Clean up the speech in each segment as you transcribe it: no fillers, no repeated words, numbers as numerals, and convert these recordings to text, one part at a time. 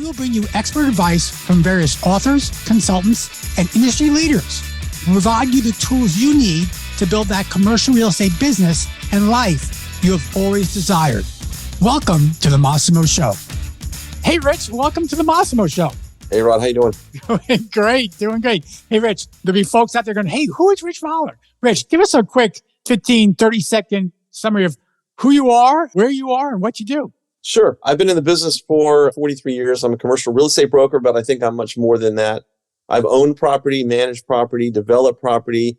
will bring you expert advice from various authors, consultants, and industry leaders. We'll provide you the tools you need to build that commercial real estate business and life you have always desired. Welcome to the Massimo Show. Hey, Rich, welcome to the Massimo Show. Hey, Rod, how you doing? Doing great. Hey, Rich, there'll be folks out there going, hey, who is Rich Vaaler? Rich, give us a quick 15, 30-second summary of who you are, where you are, and what you do. Sure. I've been in the business for 43 years. I'm a commercial real estate broker, but I think I'm much more than that. I've owned property, managed property, developed property.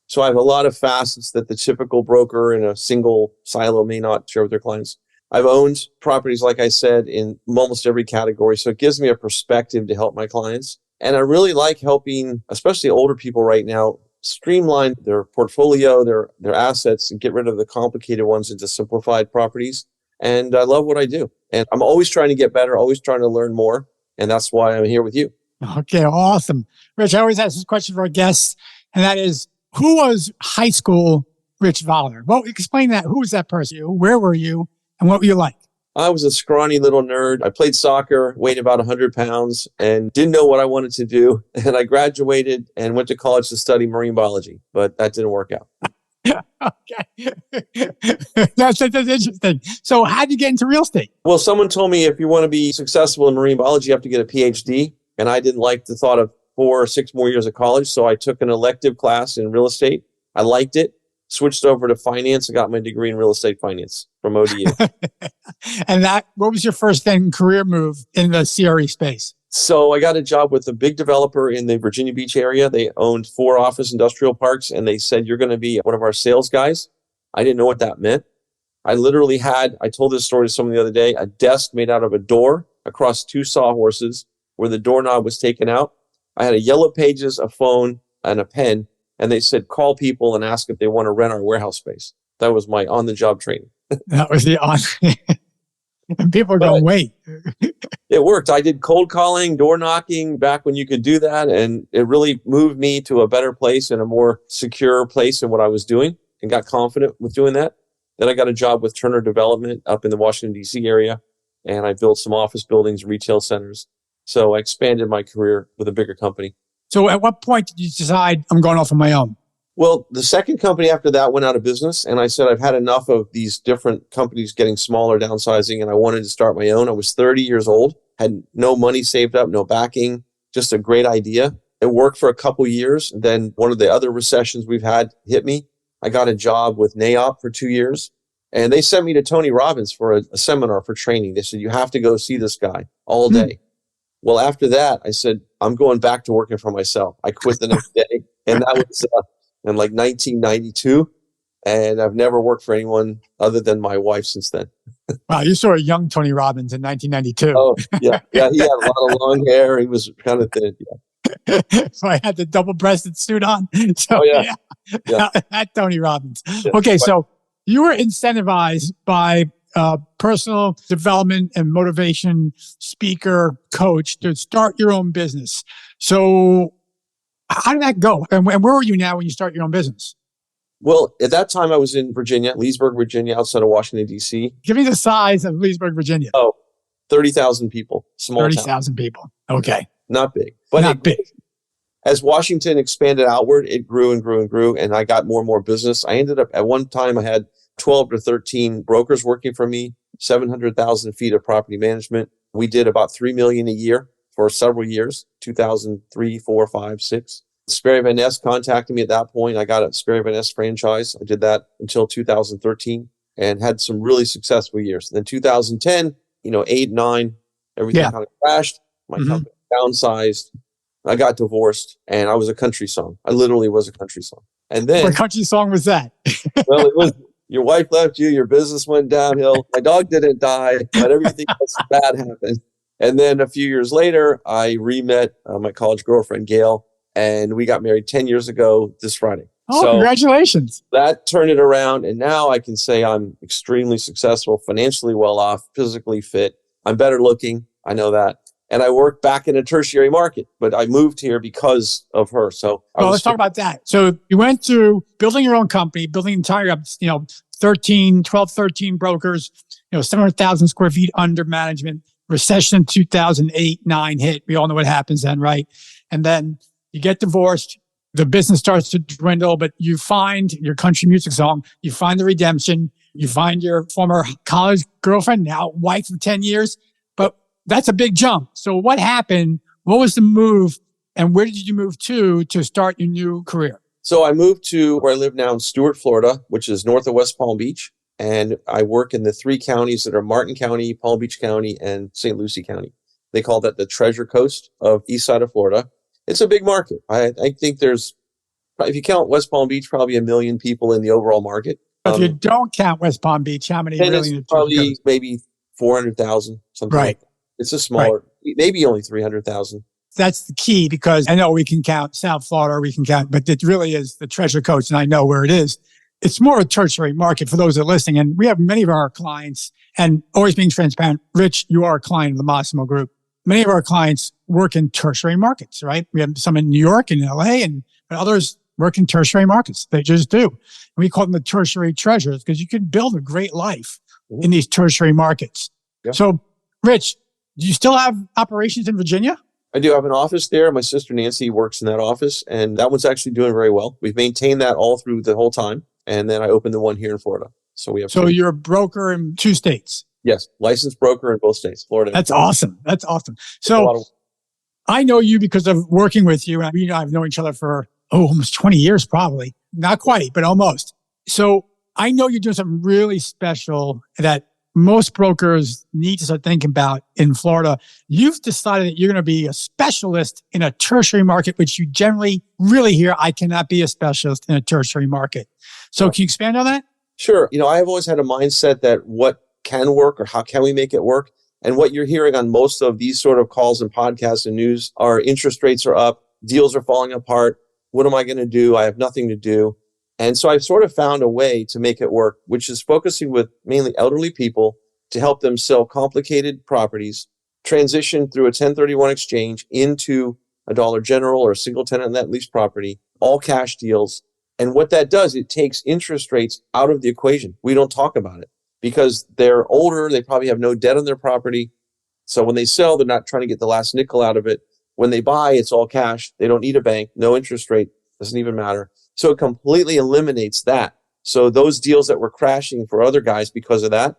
So I have a lot of facets that the typical broker in a single silo may not share with their clients. I've owned properties, like I said, in almost every category. So it gives me a perspective to help my clients. And I really like helping, especially older people right now, streamline their portfolio, their assets, and get rid of the complicated ones into simplified properties. And I love what I do. And I'm always trying to get better, always trying to learn more. And that's why I'm here with you. Okay, awesome. Rich, I always ask this question for our guests, and that is, who was high school Rich Vaaler? Well, explain that. Who was that person? Where were you? And what were you like? I was a scrawny little nerd. I played soccer, weighed about 100 pounds, and didn't know what I wanted to do. And I graduated and went to college to study marine biology, but that didn't work out. Okay. That's interesting. So how did you get into real estate? Well, someone told me if you want to be successful in marine biology, you have to get a PhD. And I didn't like the thought of 4 or 6 more years of college. So I took an elective class in real estate. I liked it. Switched over to finance. I got my degree in real estate finance from ODU. And what was your first then career move in the CRE space? So I got a job with a big developer in the Virginia Beach area. They owned 4 office industrial parks, and they said, you're going to be one of our sales guys. I didn't know what that meant. I literally had, I told this story to someone the other day, a desk made out of a door across 2 sawhorses where the doorknob was taken out. I had a yellow pages, a phone, and a pen. And they said, call people and ask if they want to rent our warehouse space. That was my on-the-job training. That was the on. And people are going, wait. It worked. I did cold calling, door knocking back when you could do that. And it really moved me to a better place and a more secure place in what I was doing and got confident with doing that. Then I got a job with Turner Development up in the Washington, D.C. area. And I built some office buildings, retail centers. So I expanded my career with a bigger company. So at what point did you decide I'm going off on my own? Well, the second company after that went out of business. And I said, I've had enough of these different companies getting smaller, downsizing, and I wanted to start my own. I was 30 years old, had no money saved up, no backing, just a great idea. It worked for a couple years. Then one of the other recessions we've had hit me. I got a job with NAIOP for 2 years. And they sent me to Tony Robbins for a seminar for training. They said, you have to go see this guy all day. Well, after that, I said, I'm going back to working for myself. I quit the next day. And that was in like 1992. And I've never worked for anyone other than my wife since then. Wow, you saw a young Tony Robbins in 1992. Oh, yeah. Yeah, he had a lot of long hair. He was kind of thin. Yeah. So I had the double-breasted suit on. So, oh, yeah. That Tony Robbins. Yeah. Okay, so you were incentivized by personal development and motivation speaker, coach to start your own business. So how did that go? And where are you now when you start your own business? Well, at that time I was in Virginia, Leesburg, Virginia, outside of Washington, D.C. Give me the size of Leesburg, Virginia. Oh, 30,000 people. Small 30,000 people. Okay. Not big. But not big. As Washington expanded outward, it grew and grew and grew. And I got more and more business. I ended up, at one time, I had 12 to 13 brokers working for me, 700,000 feet of property management. We did about $3 million a year for several years, 2003, 4, 5, 6. Sperry Van Ness contacted me at that point. I got a Sperry Van Ness franchise. I did that until 2013 and had some really successful years. Then 2010, 8, 9, everything kind of crashed. My company downsized. I got divorced and I was a country song. I literally was a country song. And then what country song was that? Well, it was your wife left you, your business went downhill. My dog didn't die, but everything else bad happened. And then a few years later, I re-met my college girlfriend, Gail, and we got married 10 years ago this Friday. Oh, so congratulations. That turned it around. And now I can say I'm extremely successful, financially well off, physically fit. I'm better looking. I know that. And I work back in a tertiary market, but I moved here because of her. So let's talk about that. So you went through building your own company, building entire, 12, 13 brokers, 700,000 square feet under management, recession 2008-9 hit. We all know what happens then, right? And then you get divorced. The business starts to dwindle, but you find your country music song. You find the redemption. You find your former college girlfriend, now wife of 10 years. But that's a big jump. So what happened? What was the move? And where did you move to start your new career? So I moved to where I live now in Stuart, Florida, which is north of West Palm Beach. And I work in the three counties that are Martin County, Palm Beach County, and St. Lucie County. They call that the Treasure Coast of east side of Florida. It's a big market. I think there's, if you count West Palm Beach, probably 1 million people in the overall market. If you don't count West Palm Beach, how many really? It's probably maybe 400,000, something like that. It's a smaller, maybe only 300,000. That's the key, because I know we can count South Florida, we can count, but it really is the Treasure Coast, and I know where it is. It's more a tertiary market for those that are listening. And we have many of our clients, and always being transparent. Rich, you are a client of the Massimo Group. Many of our clients work in tertiary markets, right? We have some in New York and LA, and others work in tertiary markets. They just do. And we call them the tertiary treasures, because you can build a great life in these tertiary markets. Yeah. So, Rich, do you still have operations in Virginia? I do have an office there. My sister Nancy works in that office, and that one's actually doing very well. We've maintained that all through the whole time. And then I opened the one here in Florida. So we have. So you're a broker in 2 states? Yes, licensed broker in both states, Florida. That's awesome. That's awesome. So I know you because of working with you. And I've known each other for almost 20 years, probably. Not quite, but almost. So I know you're doing something really special that most brokers need to start thinking about in Florida. You've decided that you're going to be a specialist in a tertiary market, which you generally really hear, I cannot be a specialist in a tertiary market. So can you expand on that? Sure. I have always had a mindset that what can work or how can we make it work? And what you're hearing on most of these sort of calls and podcasts and news are interest rates are up, deals are falling apart. What am I going to do? I have nothing to do. And so I've sort of found a way to make it work, which is focusing with mainly elderly people to help them sell complicated properties, transition through a 1031 exchange into a Dollar General or a single tenant net lease property, all cash deals. And what that does, it takes interest rates out of the equation. We don't talk about it because they're older. They probably have no debt on their property. So when they sell, they're not trying to get the last nickel out of it. When they buy, it's all cash. They don't need a bank, no interest rate, doesn't even matter. So it completely eliminates that. So those deals that were crashing for other guys because of that,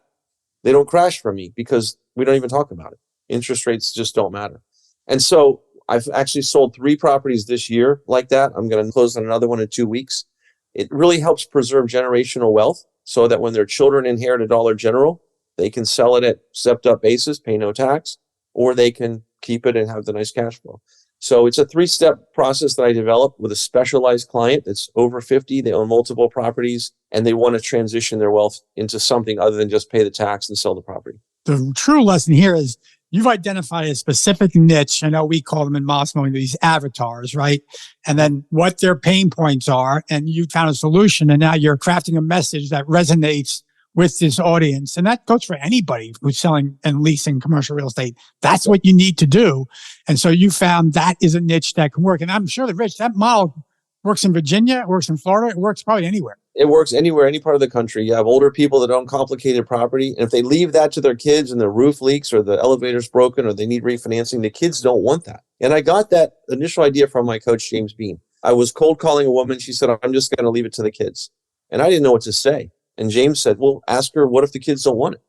they don't crash for me because we don't even talk about it. Interest rates just don't matter. And so I've actually sold 3 properties this year like that. I'm going to close on another one in 2 weeks. It really helps preserve generational wealth so that when their children inherit a Dollar General, they can sell it at stepped up basis, pay no tax, or they can keep it and have the nice cash flow. So it's a 3-step process that I developed with a specialized client that's over 50. They own multiple properties and they want to transition their wealth into something other than just pay the tax and sell the property. The true lesson here is you've identified a specific niche. I know we call them in Massimo these avatars, right? And then what their pain points are, and you found a solution, and now you're crafting a message that resonates with this audience. And that goes for anybody who's selling and leasing commercial real estate. That's what you need to do. And so you found that is a niche that can work. And I'm sure that, Rich, that model works in Virginia, it works in Florida, it works probably anywhere. It works anywhere, any part of the country. You have older people that own complicated property. And if they leave that to their kids and the roof leaks or the elevator's broken or they need refinancing, the kids don't want that. And I got that initial idea from my coach, James Bean. I was cold calling a woman. She said, I'm just going to leave it to the kids. And I didn't know what to say. And James said, well, ask her, what if the kids don't want it?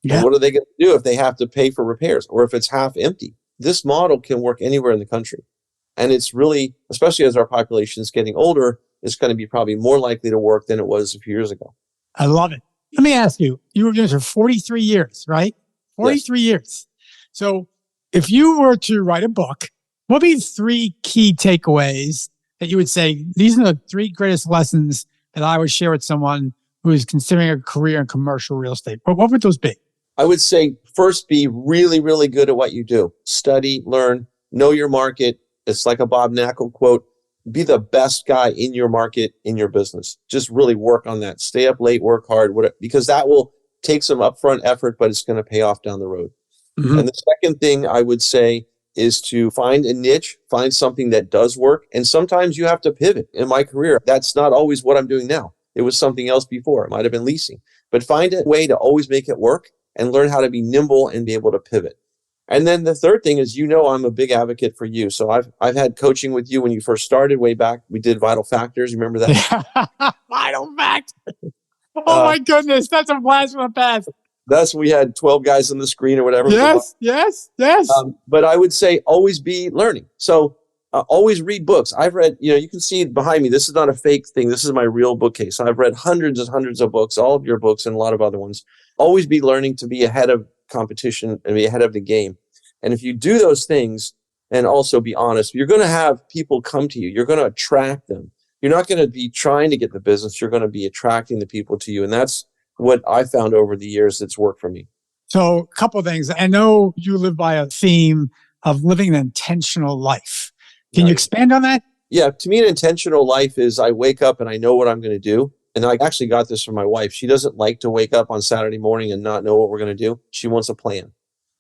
Yeah. And what are they going to do if they have to pay for repairs or if it's half empty? This model can work anywhere in the country. And it's really, especially as our population is getting older, it's going to be probably more likely to work than it was a few years ago. I love it. Let me ask you, you were doing this for 43 years, right? 43 years. So if you were to write a book, what would be 3 key takeaways that you would say, these are the 3 greatest lessons that I would share with someone who is considering a career in commercial real estate? What would those be? I would say first, be really, really good at what you do. Study, learn, know your market. It's like a Bob Knackel quote, be the best guy in your market, in your business. Just really work on that. Stay up late, work hard, whatever, because that will take some upfront effort, but it's going to pay off down the road. Mm-hmm. And the second thing I would say is to find a niche, find something that does work. And sometimes you have to pivot. In my career, that's not always what I'm doing now. It was something else before. It might have been leasing. But find a way to always make it work and learn how to be nimble and be able to pivot. And then the third thing is, I'm a big advocate for you. So I've had coaching with you when you first started way back. We did Vital Factors. You remember that? Vital Fact. Oh my goodness. That's a blast from the past. We had 12 guys on the screen or whatever. Yes. But I would say always be learning. So always read books. I've read, you can see behind me, this is not a fake thing. This is my real bookcase. I've read hundreds and hundreds of books, all of your books and a lot of other ones. Always be learning to be ahead of competition and be ahead of the game. And if you do those things and also be honest, you're going to have people come to you. You're going to attract them. You're not going to be trying to get the business. You're going to be attracting the people to you. And that's what I found over the years that's worked for me. So a couple of things. I know you live by a theme of living an intentional life. Can you expand on that? Yeah. To me, an intentional life is I wake up and I know what I'm going to do. And I actually got this from my wife. She doesn't like to wake up on Saturday morning and not know what we're going to do. She wants a plan.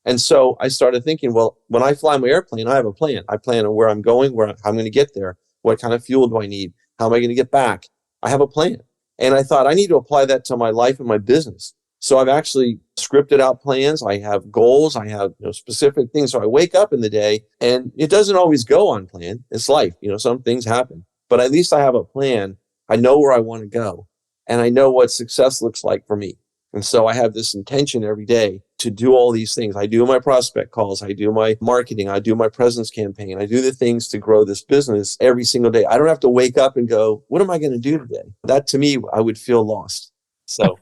And so I started thinking, well, when I fly my airplane, I have a plan. I plan on where I'm going, how I'm going to get there. What kind of fuel do I need? How am I going to get back? I have a plan. And I thought I need to apply that to my life and my business. So I've actually scripted out plans. I have goals. I have specific things. So I wake up in the day and it doesn't always go on plan. It's life. Some things happen, but at least I have a plan. I know where I want to go and I know what success looks like for me. And so I have this intention every day to do all these things. I do my prospect calls. I do my marketing. I do my presence campaign. I do the things to grow this business every single day. I don't have to wake up and go, what am I going to do today? That to me, I would feel lost. So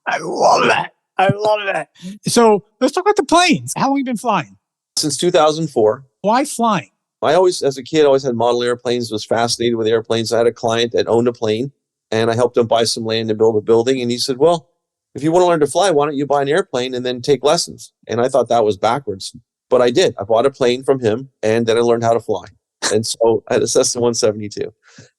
I love that. So let's talk about the planes. How long have you been flying? Since 2004. Why flying? I always, as a kid, always had model airplanes, was fascinated with airplanes. I had a client that owned a plane and I helped him buy some land and build a building. And he said, well, if you want to learn to fly, why don't you buy an airplane and then take lessons? And I thought that was backwards, but I did. I bought a plane from him and then I learned how to fly. And so I had a Cessna 172.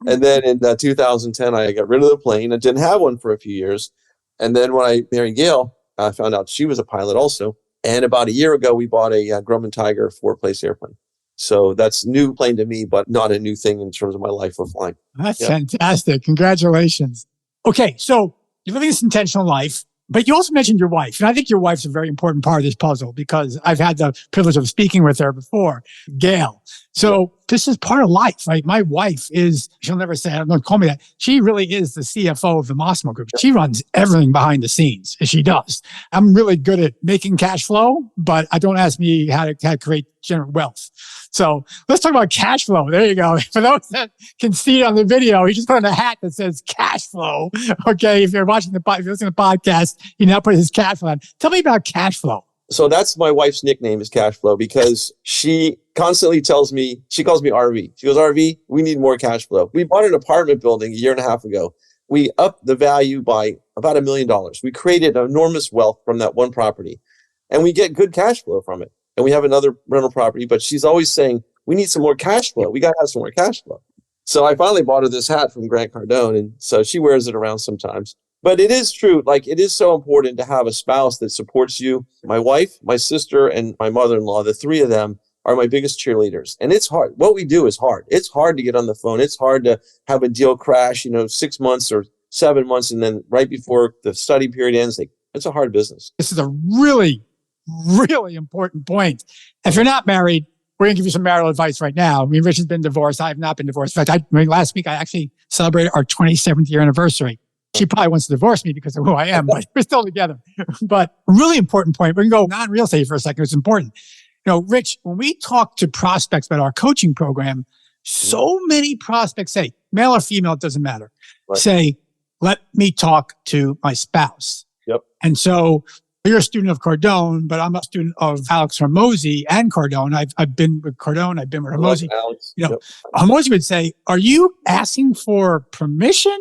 And then in 2010, I got rid of the plane. I didn't have one for a few years. And then when I married Gail, I found out she was a pilot also. And about a year ago, we bought a Grumman Tiger 4-place airplane. So that's a new plane to me, but not a new thing in terms of my life of flying. That's fantastic. Congratulations. Okay, so you're living this intentional life, but you also mentioned your wife. And I think your wife's a very important part of this puzzle because I've had the privilege of speaking with her before, Gail. So this is part of life, right? My wife she'll never say, don't call me that. She really is the CFO of the Massimo Group. She runs everything behind the scenes. She does. I'm really good at making cash flow, but I don't ask me how to create general wealth. So let's talk about cash flow. There you go. For those that can see it on the video, he just put on a hat that says cash flow. Okay. If you're listening to the podcast, he now put his cash flow on. Tell me about cash flow. So that's my wife's nickname is cash flow because she constantly tells me, she calls me RV. She goes, RV, we need more cash flow. We bought an apartment building a year and a half ago. We upped the value by about $1 million. We created enormous wealth from that one property and we get good cash flow from it. And we have another rental property, but she's always saying, we need some more cash flow. We got to have some more cash flow. So I finally bought her this hat from Grant Cardone. And so she wears it around sometimes. But it is true. Like it is so important to have a spouse that supports you. My wife, my sister, and my mother-in-law, the three of them are my biggest cheerleaders. And it's hard. What we do is hard. It's hard to get on the phone. It's hard to have a deal crash, 6 months or 7 months. And then right before the study period ends, it's a hard business. This is a really, really important point. If you're not married, we're going to give you some marital advice right now. I mean, Rich has been divorced. I have not been divorced. In fact, last week, I actually celebrated our 27th year anniversary. She probably wants to divorce me because of who I am, but we're still together. But a really important point. We can go non-real estate for a second. It's important. Rich, when we talk to prospects about our coaching program, so many prospects say, male or female, it doesn't matter. Right. Say, let me talk to my spouse. Yep. And so you're a student of Cardone, but I'm a student of Alex Hormozi and Cardone. I've been with Cardone. I've been with Hormozi. Hormozi would say, are you asking for permission?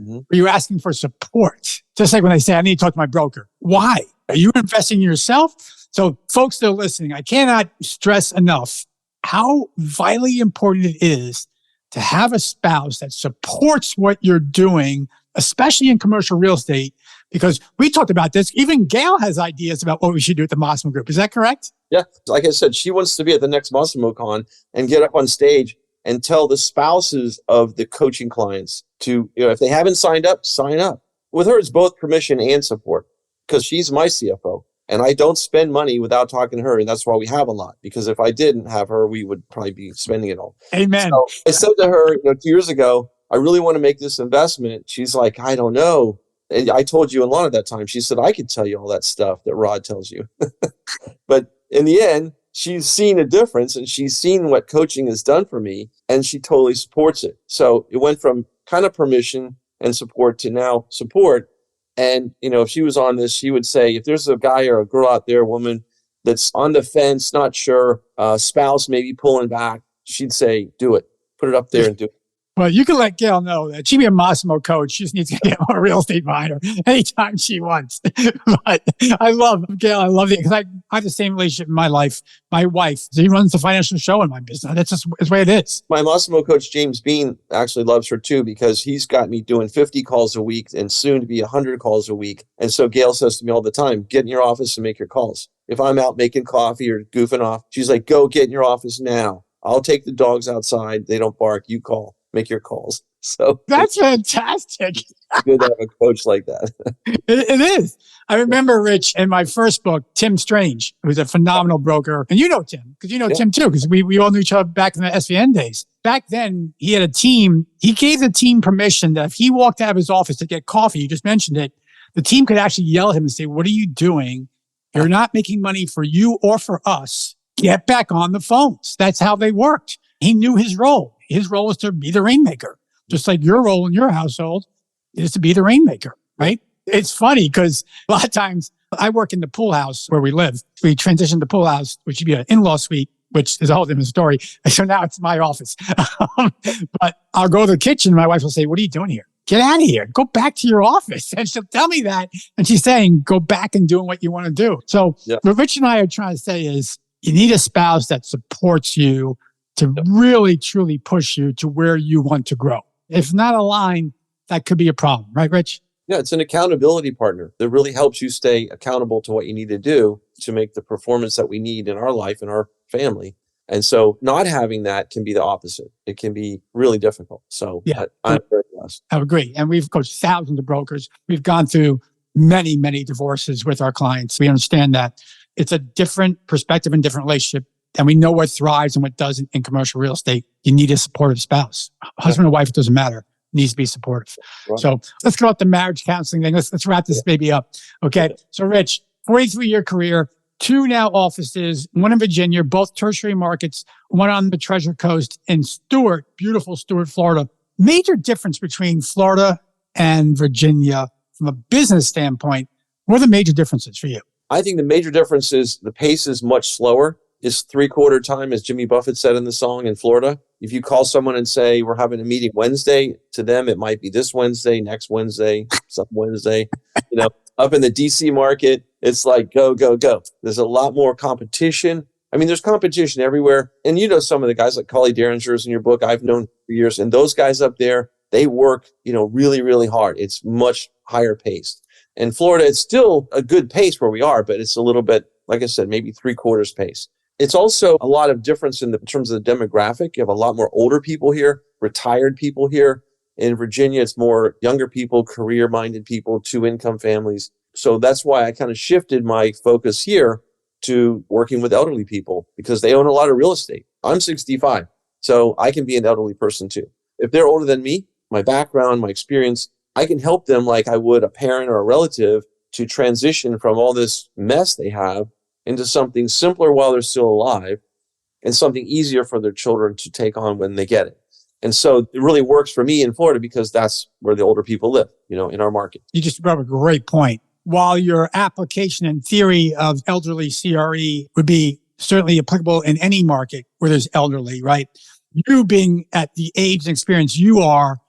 Mm-hmm. Are you asking for support? Just like when they say, I need to talk to my broker. Why? Are you investing in yourself? So folks that are listening, I cannot stress enough how vitally important it is to have a spouse that supports what you're doing, especially in commercial real estate, because we talked about this. Even Gail has ideas about what we should do at the Massimo Group. Is that correct? Yeah. Like I said, she wants to be at the next Massimo Con and get up on stage and tell the spouses of the coaching clients to, if they haven't signed up, sign up. With her, it's both permission and support because she's my CFO. And I don't spend money without talking to her. And that's why we have a lot, because if I didn't have her, we would probably be spending it all. Amen. So I said to her, 2 years ago, I really want to make this investment. She's like, I don't know. And I told you a lot at that time. She said, I could tell you all that stuff that Rod tells you. But in the end, she's seen a difference and she's seen what coaching has done for me, and she totally supports it. So it went from kind of permission and support to now support. And, if she was on this, she would say, if there's a guy or a girl out there, a woman that's on the fence, not sure, spouse maybe pulling back, she'd say, do it. Put it up there and do it. Well, you can let Gail know that she be a Massimo coach. She just needs to get more real estate behind her anytime she wants. But I love Gail. I love it because I have the same relationship in my life. My wife, she runs the financial show in my business. That's just the way it is. My Massimo coach, James Bean, actually loves her too, because he's got me doing 50 calls a week and soon to be 100 calls a week. And so Gail says to me all the time, get in your office and make your calls. If I'm out making coffee or goofing off, she's like, go get in your office now. I'll take the dogs outside. They don't bark. You call. Make your calls. So that's fantastic. Good to have a coach like that. It is. I remember, Rich, in my first book, Tim Strange, who's a phenomenal broker. And you know Tim, because you know Tim too, because we all knew each other back in the SVN days. Back then, he had a team. He gave the team permission that if he walked out of his office to get coffee, you just mentioned it, the team could actually yell at him and say, what are you doing? You're not making money for you or for us. Get back on the phones. That's how they worked. He knew his role. His role is to be the rainmaker, just like your role in your household is to be the rainmaker, right? It's funny because a lot of times I work in the pool house where we live. We transitioned to pool house, which would be an in-law suite, which is a whole different story. So now it's my office. But I'll go to the kitchen. My wife will say, what are you doing here? Get out of here. Go back to your office. And she'll tell me that. And she's saying, go back and doing what you want to do. So what Rich and I are trying to say is you need a spouse that supports you to really, truly push you to where you want to grow. If not aligned, that could be a problem. Right, Rich? Yeah, it's an accountability partner that really helps you stay accountable to what you need to do to make the performance that we need in our life and our family. And so not having that can be the opposite. It can be really difficult. So I'm very blessed. I agree. And we've coached thousands of brokers. We've gone through many, many divorces with our clients. We understand that it's a different perspective and different relationship. And we know what thrives and what doesn't in commercial real estate. You need a supportive spouse. Husband or wife, it doesn't matter. Needs to be supportive. Right. So let's go out the marriage counseling thing. Let's wrap this baby up. Okay. So Rich, 43-year career, 2 now offices, 1 in Virginia, both tertiary markets, 1 on the Treasure Coast, in Stuart, beautiful Stuart, Florida. Major difference between Florida and Virginia from a business standpoint. What are the major differences for you? I think the major difference is the pace is much slower. It's 3/4 time, as Jimmy Buffett said in the song, in Florida. If you call someone and say, we're having a meeting Wednesday, to them, it might be this Wednesday, next Wednesday, some Wednesday. Up in the DC market, it's like, go, go, go. There's a lot more competition. I mean, there's competition everywhere. And some of the guys like Collie Derringer's in your book, I've known for years. And those guys up there, they work, really, really hard. It's much higher paced. In Florida, it's still a good pace where we are, but it's a little bit, like I said, maybe 3/4 pace. It's also a lot of difference in terms of the demographic. You have a lot more older people here, retired people here. In Virginia, it's more younger people, career-minded people, 2-income families. So that's why I kind of shifted my focus here to working with elderly people, because they own a lot of real estate. I'm 65, so I can be an elderly person too. If they're older than me, my background, my experience, I can help them like I would a parent or a relative to transition from all this mess they have into something simpler while they're still alive, and something easier for their children to take on when they get it. And so it really works for me in Florida because that's where the older people live, in our market. You just brought up a great point. While your application and theory of elderly CRE would be certainly applicable in any market where there's elderly, right? You being at the age and experience you are,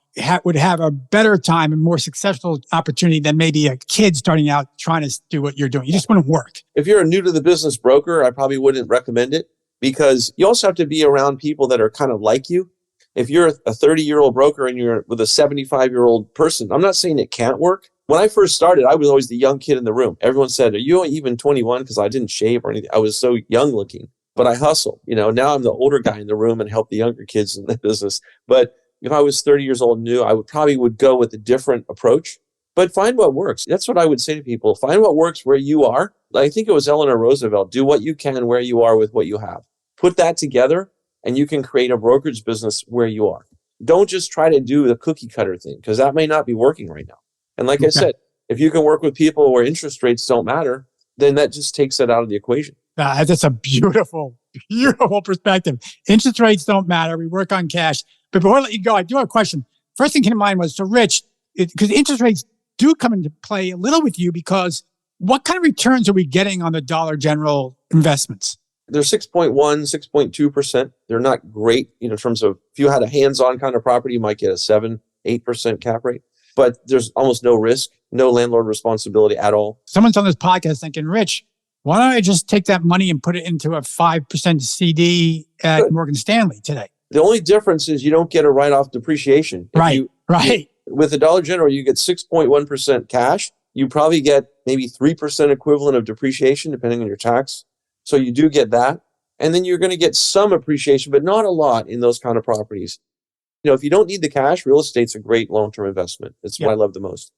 would have a better time and more successful opportunity than maybe a kid starting out trying to do what you're doing. You just wouldn't work. If you're a new to the business broker, I probably wouldn't recommend it, because you also have to be around people that are kind of like you. If you're a 30-year-old broker and you're with a 75-year-old person, I'm not saying it can't work. When I first started, I was always the young kid in the room. Everyone said, are you even 21? Because I didn't shave or anything. I was so young looking, but I hustled. Now I'm the older guy in the room and help the younger kids in the business. But if I was 30 years old and new, I would go with a different approach. But find what works. That's what I would say to people. Find what works where you are. I think it was Eleanor Roosevelt. Do what you can where you are with what you have. Put that together and you can create a brokerage business where you are. Don't just try to do the cookie cutter thing because that may not be working right now. And like I said, if you can work with people where interest rates don't matter, then that just takes it out of the equation. That's a beautiful, beautiful perspective. Interest rates don't matter. We work on cash. But before I let you go, I do have a question. First thing came to mind was, so Rich, because interest rates do come into play a little with you, because what kind of returns are we getting on the Dollar General investments? They're 6.1, 6.2%. They're not great, in terms of if you had a hands-on kind of property, you might get a 7, 8% cap rate. But there's almost no risk, no landlord responsibility at all. Someone's on this podcast thinking, Rich, why don't I just take that money and put it into a 5% CD at Morgan Stanley today? The only difference is you don't get a write-off depreciation. Right. With the Dollar General, you get 6.1% cash. You probably get maybe 3% equivalent of depreciation, depending on your tax. So you do get that. And then you're going to get some appreciation, but not a lot in those kind of properties. If you don't need the cash, real estate's a great long-term investment. It's what I love the most.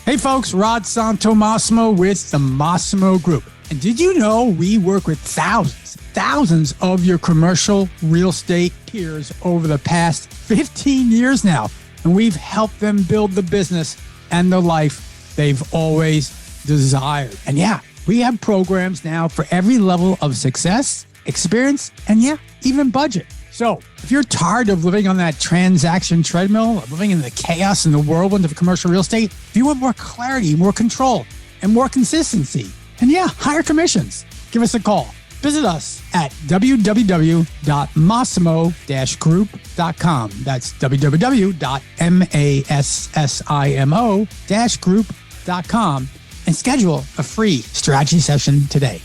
Hey folks, Rod Santomassimo with the Massimo Group. And did you know we work with thousands of your commercial real estate peers over the past 15 years now. And we've helped them build the business and the life they've always desired. And we have programs now for every level of success, experience, and even budget. So if you're tired of living on that transaction treadmill, of living in the chaos and the whirlwind of commercial real estate, if you want more clarity, more control, and more consistency, and higher commissions, give us a call. Visit us at www.massimo-group.com. That's www.massimo-group.com and schedule a free strategy session today.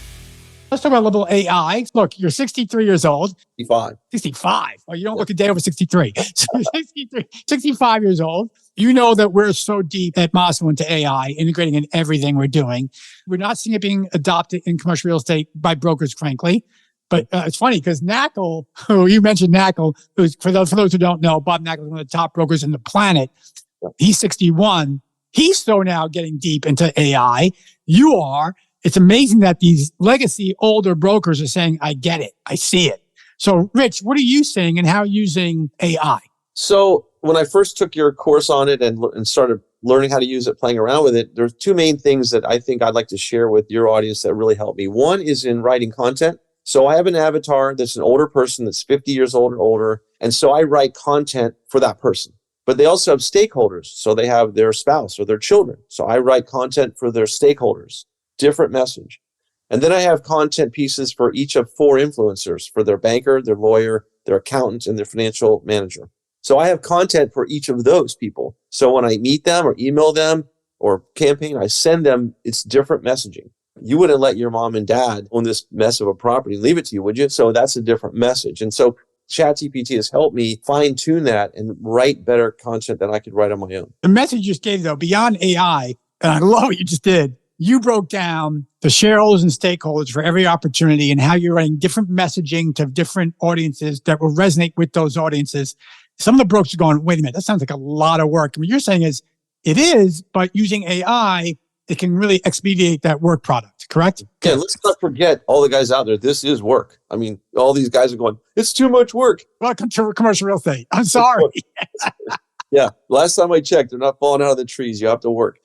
Let's talk about a little AI. Look, you're 63 years old. 65. Oh, you don't look a day over 63. So you're 65 years old. You know that we're so deep at Massimo into AI, integrating in everything we're doing. We're not seeing it being adopted in commercial real estate by brokers, frankly. But it's funny because Nackle, who you mentioned Nackle, who's, for those who don't know, Bob Nackle is one of the top brokers on the planet. He's 61. He's so now getting deep into AI. You are. It's amazing that these legacy older brokers are saying, I get it. I see it. So, Rich, what are you saying and how are you using AI? So when I first took your course on it and started learning how to use it, playing around with it, there's two main things that I think I'd like to share with your audience that really helped me. One is in writing content. So I have an avatar that's an older person that's 50 years old or older. And so I write content for that person. But they also have stakeholders. So they have their spouse or their children. So I write content for their stakeholders. Different message. And then I have content pieces for each of 4 influencers, for their banker, their lawyer, their accountant, and their financial manager. So I have content for each of those people. So when I meet them or email them or campaign, I send them, it's different messaging. You wouldn't let your mom and dad own this mess of a property and leave it to you, would you? So that's a different message. And so ChatGPT has helped me fine tune that and write better content than I could write on my own. The message you just gave, though, beyond AI, and I love what you just did, you broke down the shareholders and stakeholders for every opportunity and how you're writing different messaging to different audiences that will resonate with those audiences. Some of the brokers are going, wait a minute, that sounds like a lot of work. And what you're saying is, it is, but using AI, it can really expedite that work product, correct? Yeah, let's not forget all the guys out there. This is work. I mean, all these guys are going, it's too much work. Welcome to commercial real estate. I'm sorry. Yeah, last time I checked, they're not falling out of the trees. You have to work.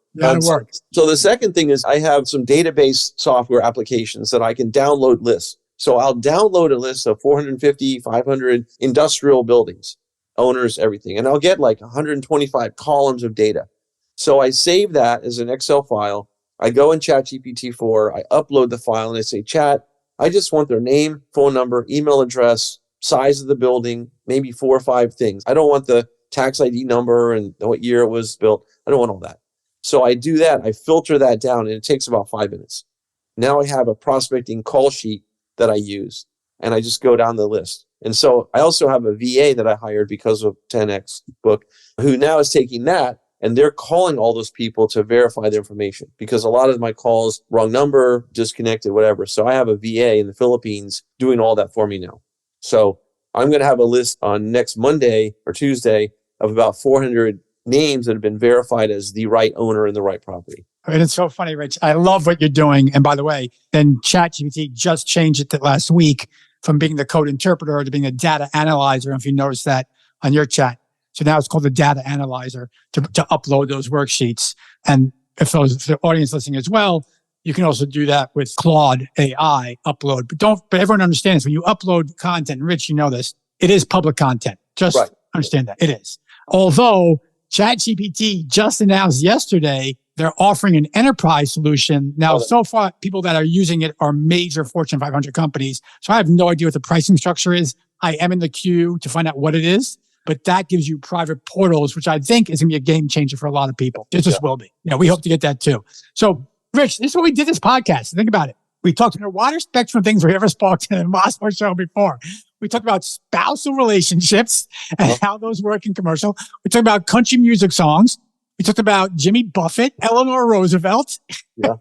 So the second thing is I have some database software applications that I can download lists. So I'll download a list of 450, 500 industrial buildings, owners, everything. And I'll get like 125 columns of data. So I save that as an Excel file. I go in ChatGPT-4, I upload the file and I say, Chat, I just want their name, phone number, email address, size of the building, maybe 4 or 5 things. I don't want the tax ID number and what year it was built. I don't want all that. So I do that. I filter that down and it takes about 5 minutes. Now I have a prospecting call sheet that I use and I just go down the list. And so I also have a VA that I hired because of 10X book who now is taking that and they're calling all those people to verify their information because a lot of my calls, wrong number, disconnected, whatever. So I have a VA in the Philippines doing all that for me now. So I'm going to have a list on next Monday or Tuesday of about 400 names that have been verified as the right owner in the right property. And it's so funny, Rich. I love what you're doing. And by the way, then ChatGPT just changed it last week from being the code interpreter to being a data analyzer. If you noticed that on your chat. So now it's called the data analyzer to upload those worksheets. And if the audience listening as well, you can also do that with Claude AI upload. But everyone understands when you upload content, Rich, you know this, it is public content. Just right. Understand that it is. Although ChatGPT just announced yesterday, they're offering an enterprise solution. Now, so far, people that are using it are major Fortune 500 companies. So I have no idea what the pricing structure is. I am in the queue to find out what it is, but that gives you private portals, which I think is going to be a game changer for a lot of people. It just will be. We hope to get that too. So, Rich, this is what we did this podcast. Think about it. We talked about a wider spectrum of things we ever spoke to in the Massimo Show before. We talked about spousal relationships and how those work in commercial. We talked about country music songs. We talked about Jimmy Buffett, Eleanor Roosevelt. Yeah.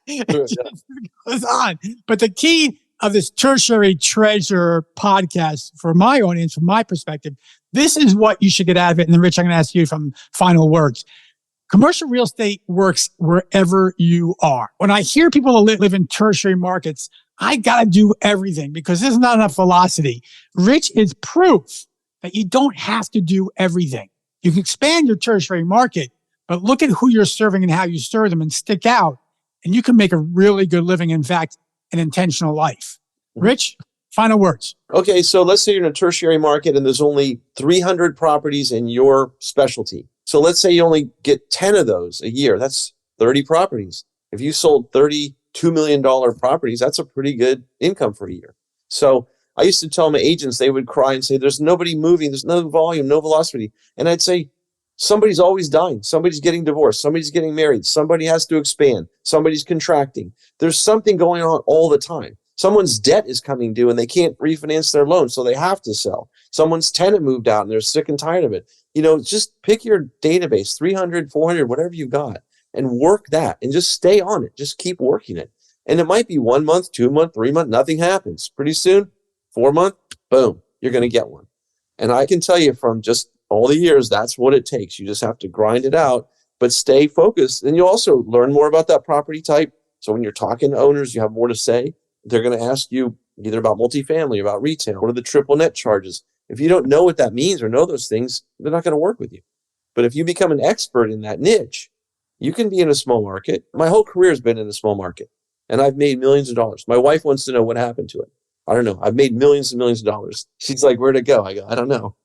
It goes on. But the key of this Tertiary Treasure podcast for my audience, from my perspective, this is what you should get out of it. And then, Rich, I'm going to ask you some final words. Commercial real estate works wherever you are. When I hear people that live in tertiary markets, I got to do everything because there's not enough velocity. Rich is proof that you don't have to do everything. You can expand your tertiary market, but look at who you're serving and how you serve them and stick out, and you can make a really good living. In fact, an intentional life. Rich, final words. Okay, so let's say you're in a tertiary market and there's only 300 properties in your specialty. So let's say you only get 10 of those a year. That's 30 properties. If you sold $32 million properties, that's a pretty good income for a year. So I used to tell my agents, they would cry and say, there's nobody moving, there's no volume, no velocity. And I'd say, somebody's always dying. Somebody's getting divorced. Somebody's getting married. Somebody has to expand. Somebody's contracting. There's something going on all the time. Someone's debt is coming due and they can't refinance their loan, so they have to sell. Someone's tenant moved out and they're sick and tired of it. Just pick your database, 300, 400, whatever you got, and work that and just stay on it. Just keep working it. And it might be 1 month, 2 month, 3 month, nothing happens. Pretty soon, 4 month, boom, you're going to get one. And I can tell you from just all the years, that's what it takes. You just have to grind it out, but stay focused. And you also learn more about that property type. So when you're talking to owners, you have more to say. They're going to ask you either about multifamily, about retail. What are the triple net charges? If you don't know what that means or know those things, they're not going to work with you. But if you become an expert in that niche, you can be in a small market. My whole career has been in a small market, and I've made millions of dollars. My wife wants to know what happened to it. I don't know. I've made millions and millions of dollars. She's like, where'd it go? I go, I don't know.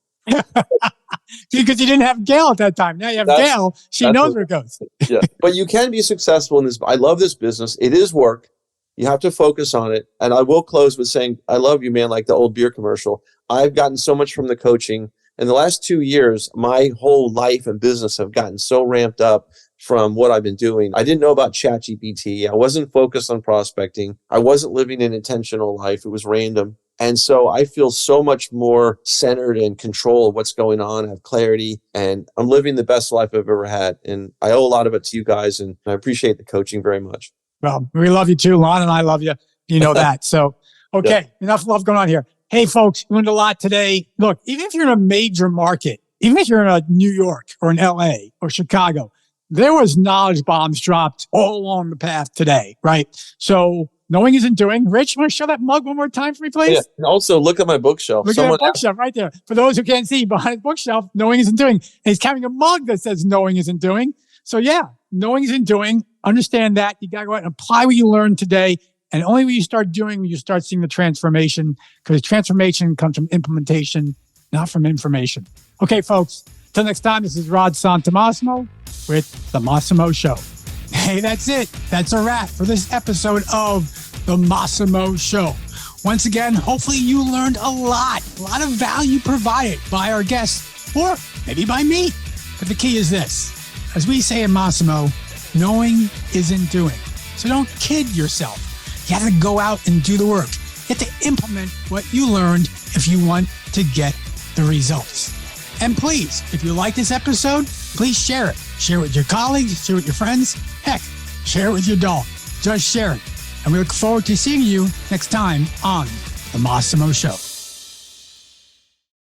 Because you didn't have Gail at that time. Now you have Gail. She knows where it goes. Yeah. But you can be successful in this. I love this business. It is work. You have to focus on it. And I will close with saying, I love you, man, like the old beer commercial. I've gotten so much from the coaching. In the last 2 years, my whole life and business have gotten so ramped up from what I've been doing. I didn't know about ChatGPT. I wasn't focused on prospecting. I wasn't living an intentional life. It was random. And so I feel so much more centered and control of what's going on. I have clarity and I'm living the best life I've ever had. And I owe a lot of it to you guys. And I appreciate the coaching very much. Well, we love you too. Lon and I love you. You know that. So, okay. Yeah. Enough love going on here. Hey, folks, we learned a lot today. Look, even if you're in a major market, even if you're in New York or in LA or Chicago, there was knowledge bombs dropped all along the path today, right? So knowing isn't doing. Rich, you want to show that mug one more time for me, please? Yeah. And also, look at my bookshelf. Look at that bookshelf right there. For those who can't see, behind the bookshelf, knowing isn't doing. And he's carrying a mug that says knowing isn't doing. So yeah, knowing isn't doing. Understand that. You got to go out and apply what you learned today. And only when you start doing, when you start seeing the transformation, because transformation comes from implementation, not from information. Okay, folks, till next time, this is Rod Santomassimo with The Massimo Show. Hey, that's it. That's a wrap for this episode of The Massimo Show. Once again, hopefully you learned a lot of value provided by our guests, or maybe by me. But the key is this. As we say in Massimo, knowing isn't doing. So don't kid yourself. You have to go out and do the work. You have to implement what you learned if you want to get the results. And please, if you like this episode, please share it. Share it with your colleagues, share it with your friends. Heck, share it with your dog. Just share it. And we look forward to seeing you next time on The Massimo Show.